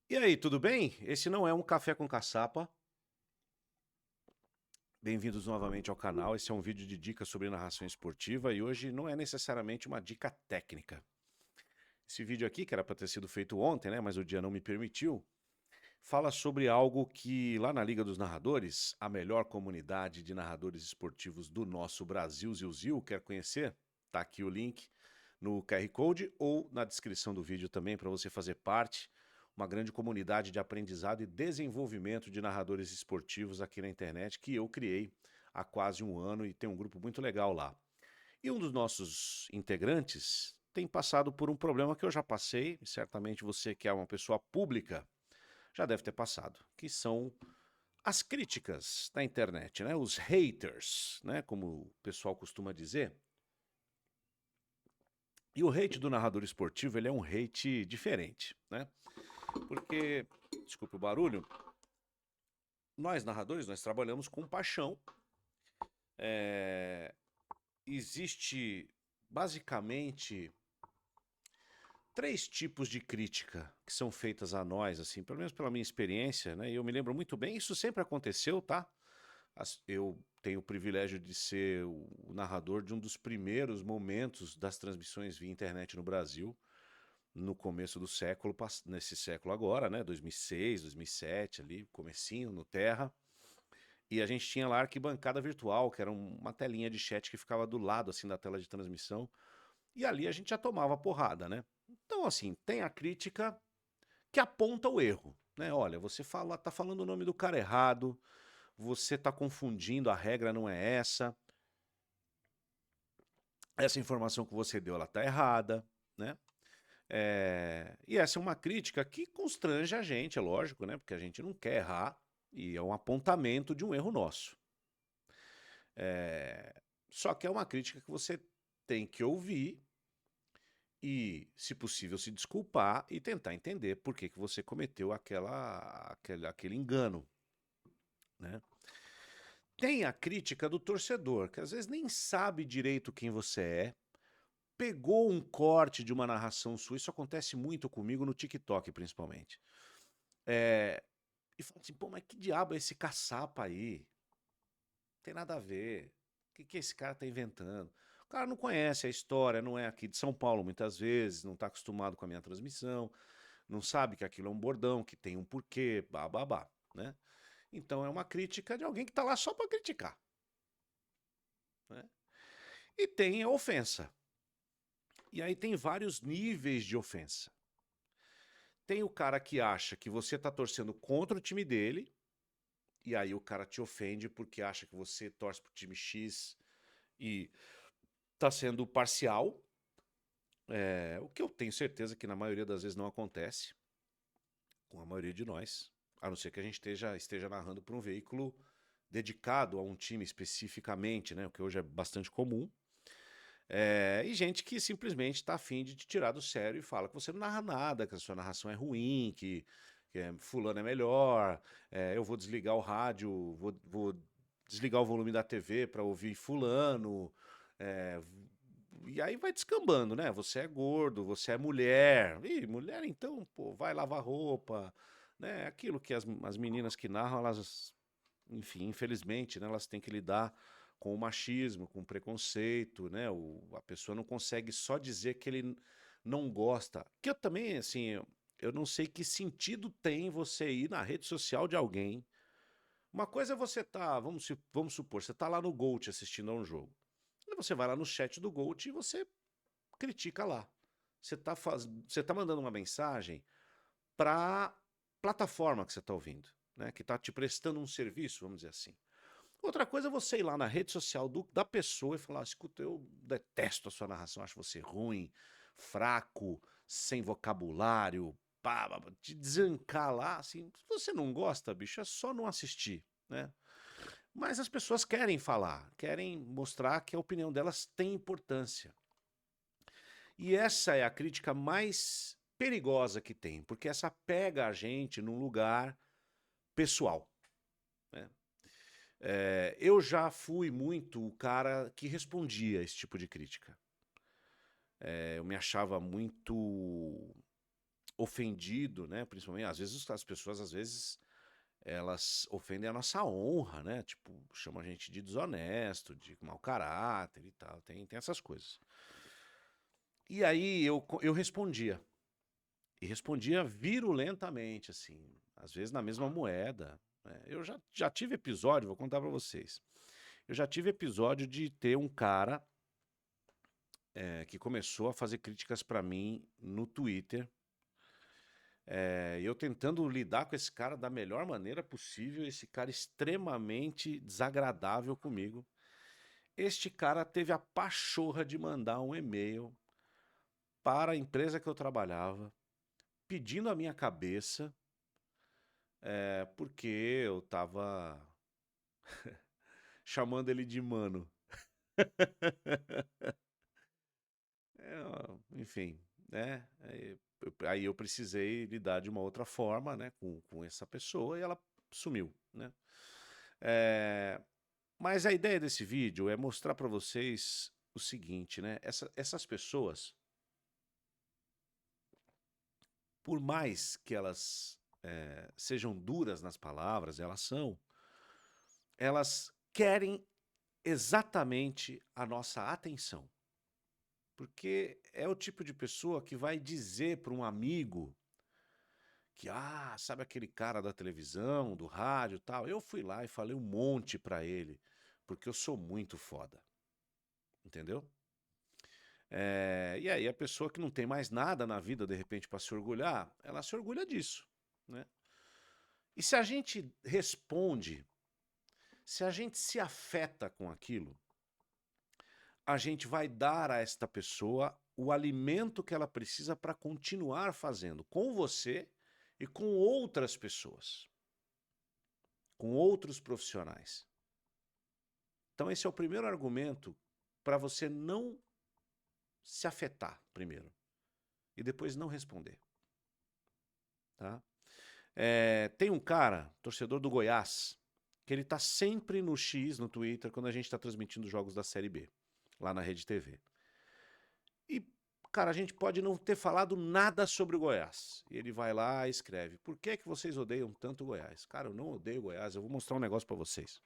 E aí, tudo bem? Esse não é um Café com Caçapa. Bem-vindos novamente ao canal. Esse é um vídeo de dicas sobre narração esportiva e hoje não é necessariamente uma dica técnica. Esse vídeo aqui, que era para ter sido feito ontem, né, mas o dia não me permitiu, fala sobre algo que lá na Liga dos Narradores, a melhor comunidade de narradores esportivos do nosso Brasil, Zil, quer conhecer? Tá aqui o link no QR Code ou na descrição do vídeo também para você fazer parte. Uma grande comunidade de aprendizado e desenvolvimento de narradores esportivos aqui na internet que eu criei há quase um ano e tem um grupo muito legal lá. E um dos nossos integrantes tem passado por um problema que eu já passei, e certamente você que é uma pessoa pública já deve ter passado, que são as críticas da internet, né? Os haters, né? Como o pessoal costuma dizer. E o hate do narrador esportivo, ele é um hate diferente, né? Porque, desculpe o barulho, nós narradores, nós trabalhamos com paixão. É, existe basicamente três tipos de crítica que são feitas a nós, assim, pelo menos pela minha experiência, né? E eu me lembro muito bem, isso sempre aconteceu, tá? Eu tenho o privilégio de ser o narrador de um dos primeiros momentos das transmissões via internet no Brasil, no começo do século, nesse século agora, né? 2006, 2007, ali, comecinho, no Terra. E a gente tinha lá a arquibancada virtual, que era uma telinha de chat que ficava do lado, assim, da tela de transmissão. E ali a gente já tomava porrada, né? Então, assim, tem a crítica que aponta o erro, né? Olha, você tá falando o nome do cara errado, você tá confundindo, a regra não é essa informação que você deu, ela tá errada, né? E essa é uma crítica que constrange a gente, é lógico, né? Porque a gente não quer errar e é um apontamento de um erro nosso. É, Só que é uma crítica que você tem que ouvir e, se possível, se desculpar e tentar entender por que você cometeu aquele engano, né? Tem a crítica do torcedor, que às vezes nem sabe direito quem você é, pegou um corte de uma narração sua, isso acontece muito comigo no TikTok, principalmente. É, e fala assim, pô, mas que diabo é esse caçapa aí? Não tem nada a ver. O que esse cara tá inventando? O cara não conhece a história, não é aqui de São Paulo muitas vezes, não tá acostumado com a minha transmissão, não sabe que aquilo é um bordão, que tem um porquê, babá, né? Então é uma crítica de alguém que tá lá só para criticar, né? E tem a ofensa. E aí tem vários níveis de ofensa. Tem o cara que acha que você tá torcendo contra o time dele, e aí o cara te ofende porque acha que você torce pro time X e tá sendo parcial. O que eu tenho certeza que na maioria das vezes não acontece com a maioria de nós, a não ser que a gente esteja narrando para um veículo dedicado a um time especificamente, né? O que hoje é bastante comum. E gente que simplesmente está afim de te tirar do sério e fala que você não narra nada, que a sua narração é ruim, que fulano é melhor, eu vou desligar o rádio, vou desligar o volume da TV para ouvir fulano. é, e aí vai descambando, né? Você é gordo, você é mulher. Ih, mulher então, pô, vai lavar roupa, né? Aquilo que as meninas que narram, elas, enfim, infelizmente, né, elas têm que lidar com o machismo, com o preconceito, né? A pessoa não consegue só dizer que ele não gosta. Que eu também, assim, eu não sei que sentido tem você ir na rede social de alguém. Uma coisa é você tá, vamos supor, você tá lá no Gold assistindo a um jogo. E você vai lá no chat do Gold e você critica lá. Você tá mandando uma mensagem para plataforma que você está ouvindo, né? Que está te prestando um serviço, vamos dizer assim. Outra coisa é você ir lá na rede social da pessoa e falar: escuta, eu detesto a sua narração, acho você ruim, fraco, sem vocabulário, pá, te desancar lá, assim. Se você não gosta, bicho, é só não assistir, né? Mas as pessoas querem falar, querem mostrar que a opinião delas tem importância. E essa é a crítica mais perigosa que tem, porque essa pega a gente num lugar pessoal, né? Eu já fui muito o cara que respondia esse tipo de crítica. Eu me achava muito ofendido, né? Principalmente, às vezes as pessoas, às vezes, elas ofendem a nossa honra, né? Tipo, chamam a gente de desonesto, de mau caráter e tal. Tem essas coisas. E aí eu respondia. E respondia virulentamente, assim, às vezes na mesma moeda. Né? Eu já tive episódio, vou contar pra vocês. Eu já tive episódio de ter um cara que começou a fazer críticas pra mim no Twitter. Eu tentando lidar com esse cara da melhor maneira possível, esse cara extremamente desagradável comigo. Este cara teve a pachorra de mandar um e-mail para a empresa que eu trabalhava, pedindo a minha cabeça, porque eu tava chamando ele de mano. Enfim, né? Aí eu precisei lidar de uma outra forma, né, com essa pessoa e ela sumiu, né? É, mas a ideia desse vídeo é mostrar para vocês o seguinte, né? Essas pessoas, por mais que elas sejam duras nas palavras, elas querem exatamente a nossa atenção. Porque é o tipo de pessoa que vai dizer para um amigo que, sabe aquele cara da televisão, do rádio e tal? Eu fui lá e falei um monte pra ele, porque eu sou muito foda. Entendeu? E aí a pessoa que não tem mais nada na vida, de repente, pra se orgulhar, ela se orgulha disso, né? E se a gente responde, se a gente se afeta com aquilo, a gente vai dar a esta pessoa o alimento que ela precisa para continuar fazendo com você e com outras pessoas, com outros profissionais. Então esse é o primeiro argumento para você não se afetar primeiro e depois não responder, tá? Tem um cara, torcedor do Goiás, que ele tá sempre no X, no Twitter, quando a gente tá transmitindo jogos da Série B, lá na Rede TV. E, cara, a gente pode não ter falado nada sobre o Goiás. E ele vai lá e escreve: por que que vocês odeiam tanto o Goiás? Cara, eu não odeio o Goiás, eu vou mostrar um negócio pra vocês.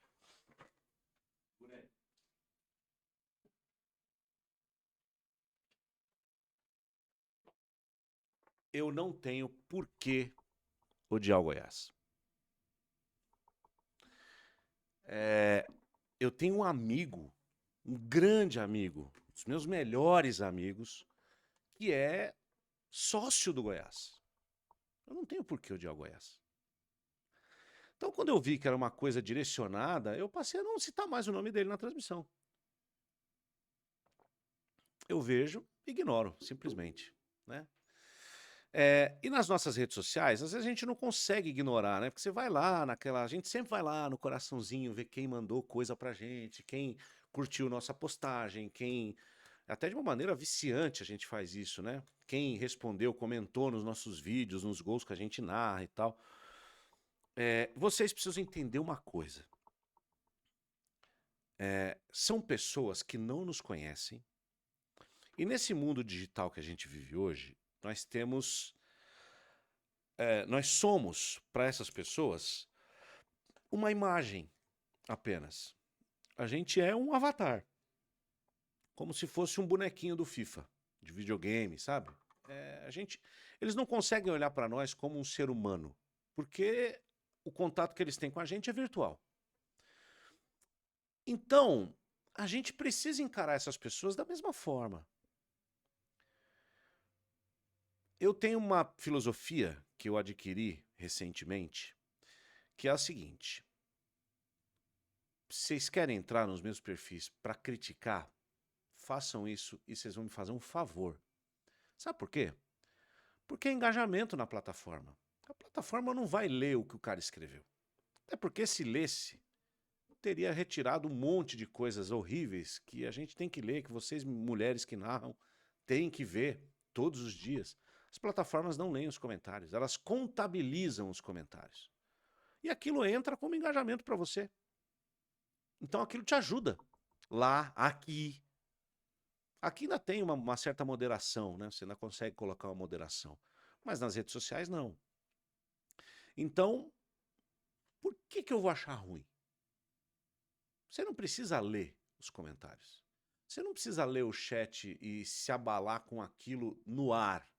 Eu não tenho por que odiar o Goiás. Eu tenho um amigo, um grande amigo, um dos meus melhores amigos, que é sócio do Goiás. Eu não tenho por que odiar o Goiás. Então, quando eu vi que era uma coisa direcionada, eu passei a não citar mais o nome dele na transmissão. Eu vejo, ignoro, simplesmente, né? E nas nossas redes sociais, às vezes a gente não consegue ignorar, né? Porque você vai lá naquela. A gente sempre vai lá no coraçãozinho ver quem mandou coisa pra gente, quem curtiu nossa postagem, quem. Até de uma maneira viciante a gente faz isso, né? Quem respondeu, comentou nos nossos vídeos, nos gols que a gente narra e tal. Vocês precisam entender uma coisa. São pessoas que não nos conhecem. E nesse mundo digital que a gente vive hoje, nós temos. Nós somos, para essas pessoas, uma imagem apenas. A gente é um avatar. Como se fosse um bonequinho do FIFA, de videogame, sabe? Eles não conseguem olhar para nós como um ser humano, porque o contato que eles têm com a gente é virtual. Então, a gente precisa encarar essas pessoas da mesma forma. Eu tenho uma filosofia que eu adquiri recentemente, que é a seguinte: vocês querem entrar nos meus perfis para criticar? Façam isso e vocês vão me fazer um favor. Sabe por quê? Porque é engajamento na plataforma. A plataforma não vai ler o que o cara escreveu. Até porque se lesse, teria retirado um monte de coisas horríveis que a gente tem que ler, que vocês, mulheres que narram, têm que ver todos os dias. As plataformas não leem os comentários, elas contabilizam os comentários. E aquilo entra como engajamento para você. Então aquilo te ajuda. Lá, aqui. Aqui ainda tem uma certa moderação, né? Você ainda consegue colocar uma moderação. Mas nas redes sociais, não. Então, por que que eu vou achar ruim? Você não precisa ler os comentários. Você não precisa ler o chat e se abalar com aquilo no ar.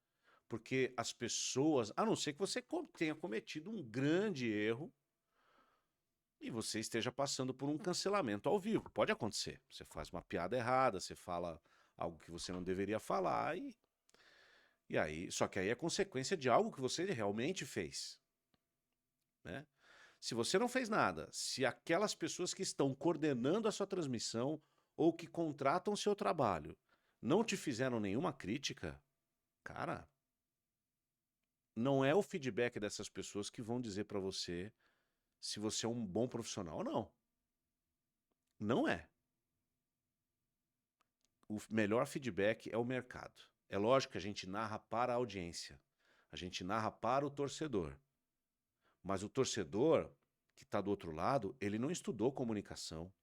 Porque as pessoas, a não ser que você tenha cometido um grande erro e você esteja passando por um cancelamento ao vivo. Pode acontecer. Você faz uma piada errada, você fala algo que você não deveria falar e aí, só que aí é consequência de algo que você realmente fez, né? Se você não fez nada, se aquelas pessoas que estão coordenando a sua transmissão ou que contratam o seu trabalho não te fizeram nenhuma crítica, cara, não é o feedback dessas pessoas que vão dizer pra você se você é um bom profissional ou não. Não é. O melhor feedback é o mercado. É lógico que a gente narra para a audiência, a gente narra para o torcedor. Mas o torcedor que está do outro lado, ele não estudou comunicação,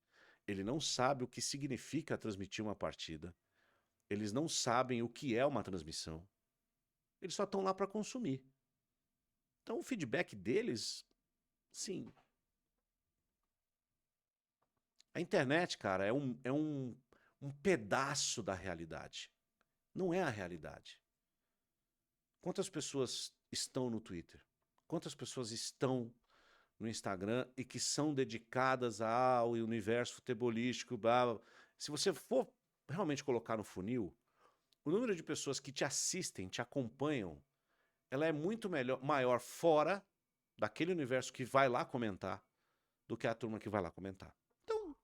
ele não sabe o que significa transmitir uma partida, eles não sabem o que é uma transmissão, eles só estão lá para consumir. Então o feedback deles, sim. A internet, cara, é um pedaço da realidade. Não é a realidade. Quantas pessoas estão no Twitter? Quantas pessoas estão no Instagram e que são dedicadas ao universo futebolístico? Blá, blá. Se você for realmente colocar no funil, o número de pessoas que te assistem, te acompanham, ela é muito maior fora daquele universo que vai lá comentar do que a turma que vai lá comentar. Então,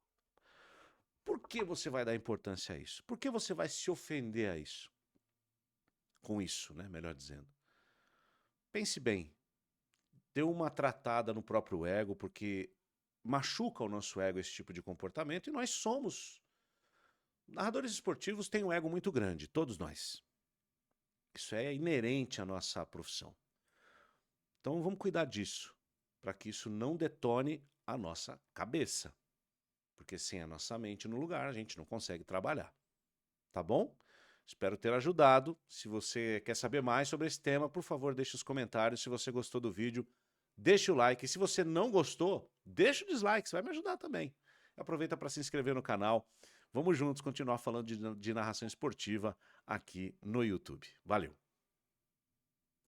por que você vai dar importância a isso? Por que você vai se ofender a isso? Com isso, né? Melhor dizendo. Pense bem. Dê uma tratada no próprio ego, porque machuca o nosso ego esse tipo de comportamento e nós somos. Narradores esportivos têm um ego muito grande, todos nós. Isso é inerente à nossa profissão. Então vamos cuidar disso, para que isso não detone a nossa cabeça. Porque sem a nossa mente no lugar, a gente não consegue trabalhar. Tá bom? Espero ter ajudado. Se você quer saber mais sobre esse tema, por favor, deixe os comentários. Se você gostou do vídeo, deixe o like. E se você não gostou, deixe o dislike, isso vai me ajudar também. Aproveita para se inscrever no canal. Vamos juntos continuar falando de narração esportiva aqui no YouTube. Valeu!